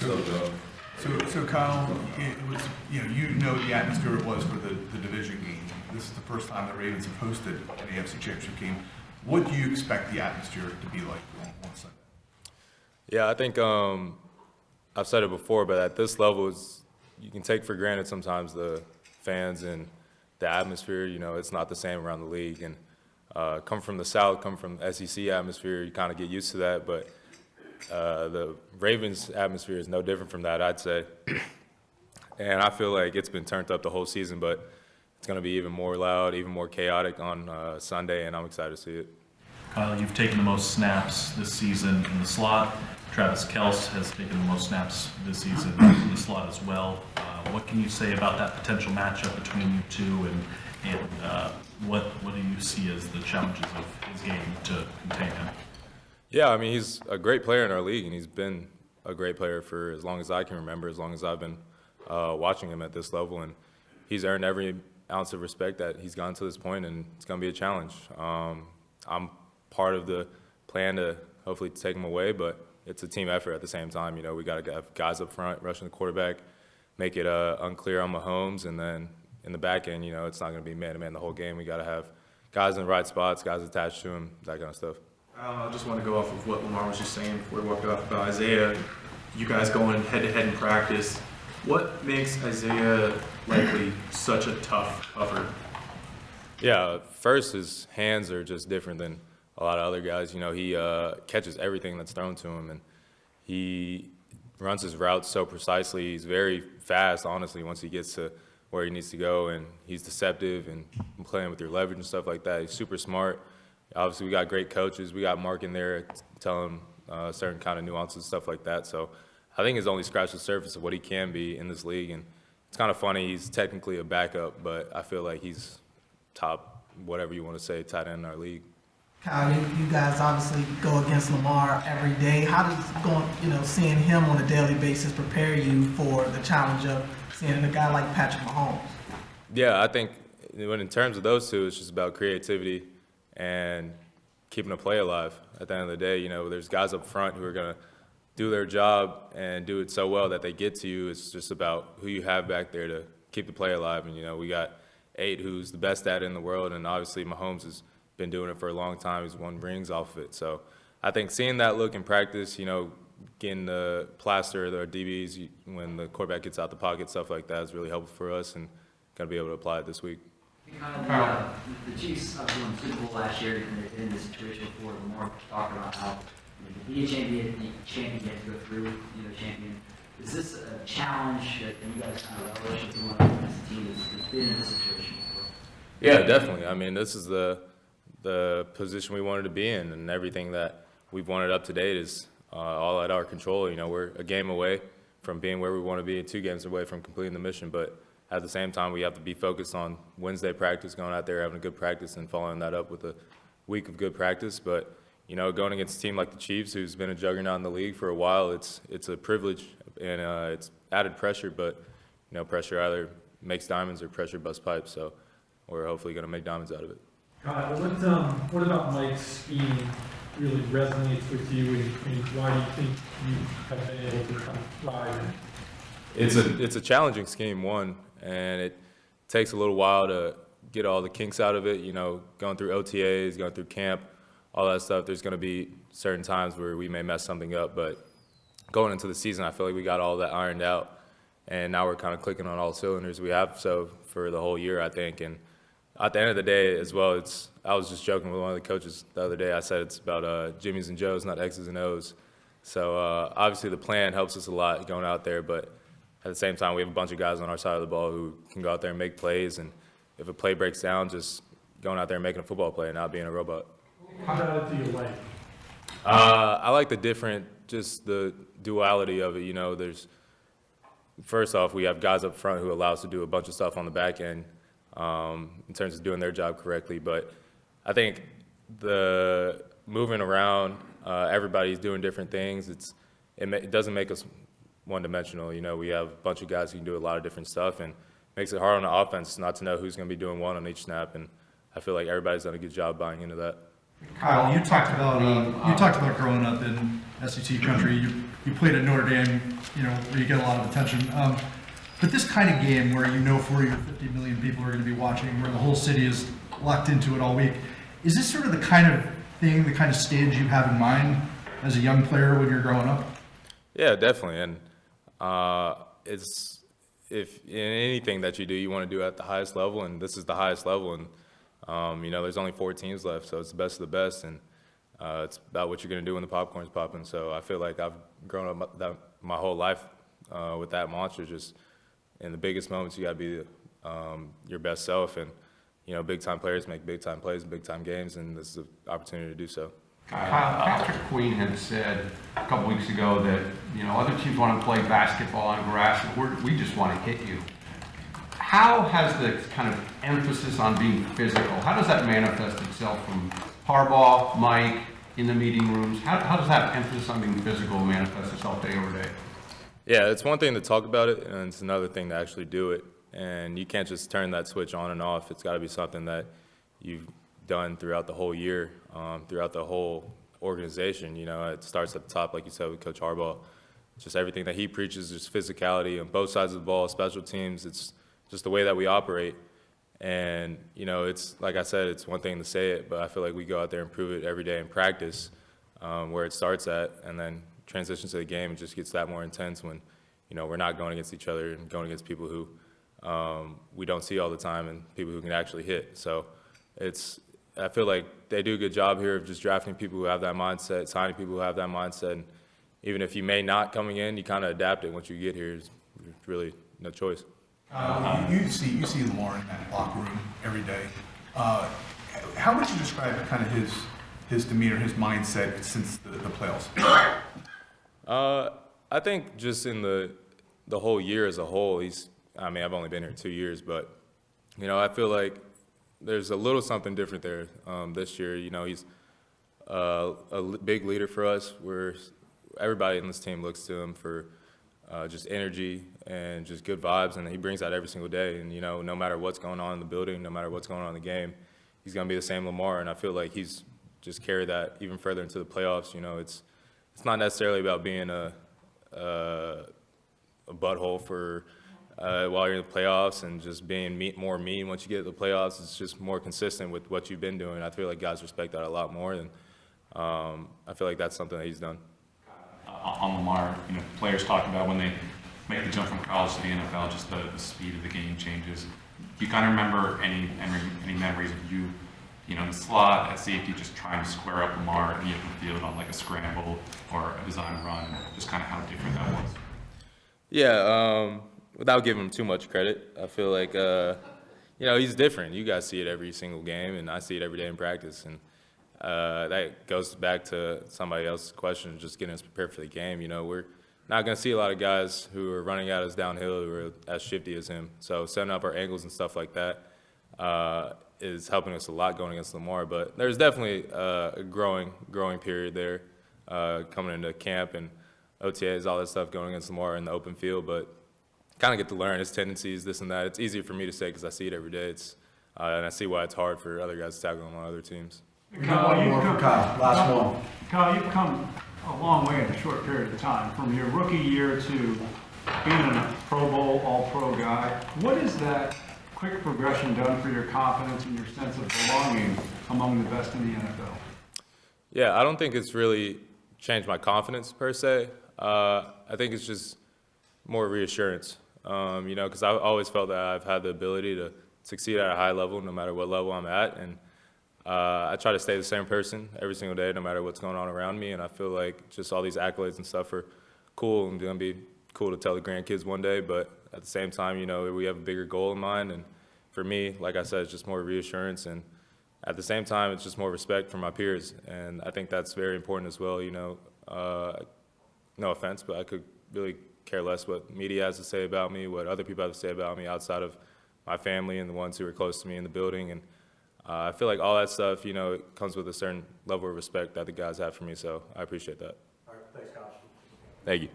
So Kyle, it was, you know the atmosphere it was for the division game. This is the first time the Ravens have hosted an AFC Championship game. What do you expect the atmosphere to be like on Sunday? Yeah, I think I've said it before, but at this level, you can take for granted sometimes the fans and the atmosphere. It's not the same around the league. And come from the South, come from SEC atmosphere, you kind of get used to that. But the Ravens atmosphere is no different from that, I'd say. And I feel like it's been turned up the whole season, but it's going to be even more loud, even more chaotic on Sunday, and I'm excited to see it. Kyle, you've taken the most snaps this season in the slot. Travis Kelce has taken the most snaps this season in the slot as well. What can you say about that potential matchup between you two, and what do you see as the challenges of his game to contain him? Yeah, I mean, he's a great player in our league, and he's been a great player for as long as I can remember, as long as I've been watching him at this level. And he's earned every ounce of respect that he's gotten to this point, and it's going to be a challenge. I'm part of the plan to hopefully take him away, but it's a team effort at the same time. We got to have guys up front rushing the quarterback, make it unclear on Mahomes, and then in the back end, it's not going to be man-to-man the whole game. We got to have guys in the right spots, guys attached to him, that kind of stuff. I just want to go off of what Lamar was just saying before we walked off about Isaiah. You guys going head-to-head in practice. What makes Isaiah likely such a tougher? Yeah, first, his hands are just different than a lot of other guys. He catches everything that's thrown to him, and he runs his routes so precisely. He's very fast, honestly, once he gets to where he needs to go, and he's deceptive and playing with your leverage and stuff like that. He's super smart. Obviously, we got great coaches. We got Mark in there telling him certain kind of nuances and stuff like that. So I think he's only scratched the surface of what he can be in this league. And it's kind of funny. He's technically a backup, but I feel like he's top, whatever you want to say, tight end in our league. Kyle, you guys obviously go against Lamar every day. How does seeing him on a daily basis prepare you for the challenge of seeing a guy like Patrick Mahomes? Yeah, I think in terms of those two, it's just about creativity and keeping the play alive. At the end of the day, there's guys up front who are going to do their job and do it so well that they get to you. It's just about who you have back there to keep the play alive. And, we got 8 who's the best at it in the world, and obviously Mahomes has been doing it for a long time. He's won rings off of it. So I think seeing that look in practice, getting the plaster of their DBs when the quarterback gets out the pocket, stuff like that is really helpful for us, and going to be able to apply it this week. The Chiefs obviously won the Super Bowl last year, and they've been in this situation before. Lamar talked about how to be a champion, you have to go through, champion. Is this a challenge that you guys kind of relish as one of the team that's been in this situation before? Yeah, definitely. I mean, this is the position we wanted to be in, and everything that we've wanted up to date is all at our control. We're a game away from being where we want to be, and 2 games away from completing the mission, but at the same time, we have to be focused on Wednesday practice, going out there, having a good practice, and following that up with a week of good practice. But, going against a team like the Chiefs, who's been a juggernaut in the league for a while, it's a privilege, and it's added pressure. But, pressure either makes diamonds or pressure busts pipes. So we're hopefully going to make diamonds out of it. Kyle, what about Mike's scheme really resonates with you, and why do you think you have been able to kind of thrive in it? It's a challenging scheme, one, and it takes a little while to get all the kinks out of it. Going through OTAs, going through camp, all that stuff. There's going to be certain times where we may mess something up, but going into the season, I feel like we got all that ironed out, and now we're kind of clicking on all cylinders we have so for the whole year, I think. And at the end of the day as well, I was just joking with one of the coaches the other day. I said it's about Jimmys and Joes, not X's and O's. So obviously the plan helps us a lot going out there, but at the same time, we have a bunch of guys on our side of the ball who can go out there and make plays, and if a play breaks down, just going out there and making a football play and not being a robot. How about it do you like? I like just the duality of it. There's, first off, we have guys up front who allow us to do a bunch of stuff on the back end in terms of doing their job correctly. But I think the moving around, everybody's doing different things. It doesn't make us one-dimensional. We have a bunch of guys who can do a lot of different stuff, and it makes it hard on the offense not to know who's going to be doing what on each snap. And I feel like everybody's done a good job buying into that. Kyle, you talked about growing up in SEC country. You played at Notre Dame, where you get a lot of attention. But this kind of game where 40 or 50 million people are going to be watching, where the whole city is locked into it all week, is this sort of the kind of thing, the kind of stage you have in mind as a young player when you're growing up? Yeah, definitely. And if in anything that you do, you want to do at the highest level, and this is the highest level. And there's only 4 teams left, so it's the best of the best, and it's about what you're going to do when the popcorn's popping. So I feel like I've grown up my whole life with that mantra. Just in the biggest moments, you got to be your best self, and big time players make big time plays, big time games, and this is an opportunity to do so. Kyle, Patrick Queen had said a couple weeks ago that other teams want to play basketball on grass, and we just want to hit you. How has the kind of emphasis on being physical, how does that manifest itself from Harbaugh, Mike, in the meeting rooms? How does that emphasis on being physical manifest itself day over day? Yeah, it's one thing to talk about it, and it's another thing to actually do it. And you can't just turn that switch on and off. It's got to be something that you've done throughout the whole year, throughout the whole organization. It starts at the top, like you said, with Coach Harbaugh. Just everything that he preaches, just physicality on both sides of the ball, special teams. It's just the way that we operate. And, it's like I said, it's one thing to say it, but I feel like we go out there and prove it every day in practice, where it starts at, and then transitions to the game. It just gets that more intense when, we're not going against each other and going against people who we don't see all the time and people who can actually hit. So I feel like they do a good job here of just drafting people who have that mindset, signing people who have that mindset. And even if you may not coming in, you kind of adapt it once you get here. There's really no choice. You see Lamar in that locker room every day. How would you describe kind of his demeanor, his mindset since the playoffs? I think just in the whole year as a whole, I've only been here 2 years, but I feel like there's a little something different there this year. He's a big leader for us, where everybody in this team looks to him for just energy and just good vibes, and he brings that every single day. And no matter what's going on in the building, no matter what's going on in the game, he's going to be the same Lamar. And I feel like he's just carried that even further into the playoffs. It's not necessarily about being a butthole for while you're in the playoffs and just being more mean once you get to the playoffs. It's just more consistent with what you've been doing. I feel like guys respect that a lot more, and I feel like that's something that he's done. On Lamar, players talk about when they make the jump from college to the NFL, just the speed of the game changes. Do you kind of remember any memories of you, in the slot at safety, just trying to square up Lamar in the open field on like a scramble or a design run, just kind of how different that was? Yeah, without giving him too much credit, I feel like he's different. You guys see it every single game, and I see it every day in practice. And that goes back to somebody else's question, just getting us prepared for the game. We're not going to see a lot of guys who are running at us downhill who are as shifty as him. So setting up our angles and stuff like that is helping us a lot going against Lamar. But there's definitely a growing period there coming into camp and OTAs, all that stuff going against Lamar in the open field. But kind of get to learn his tendencies, this and that. It's easier for me to say because I see it every day. And I see why it's hard for other guys to tackle him on other teams. Kyle, you've come a long way in a short period of time, from your rookie year to being a Pro Bowl, All-Pro guy. What has that quick progression done for your confidence and your sense of belonging among the best in the NFL? Yeah, I don't think it's really changed my confidence per se. I think it's just more reassurance, because I've always felt that I've had the ability to succeed at a high level no matter what level I'm at. And I try to stay the same person every single day, no matter what's going on around me. And I feel like just all these accolades and stuff are cool and going to be cool to tell the grandkids one day. But at the same time, we have a bigger goal in mind. And for me, like I said, it's just more reassurance. And at the same time, it's just more respect for my peers. And I think that's very important as well. No offense, but I could really care less what media has to say about me, what other people have to say about me outside of my family and the ones who are close to me in the building. And I feel like all that stuff, it comes with a certain level of respect that the guys have for me, so I appreciate that. All right, thanks, Kyle. Thank you.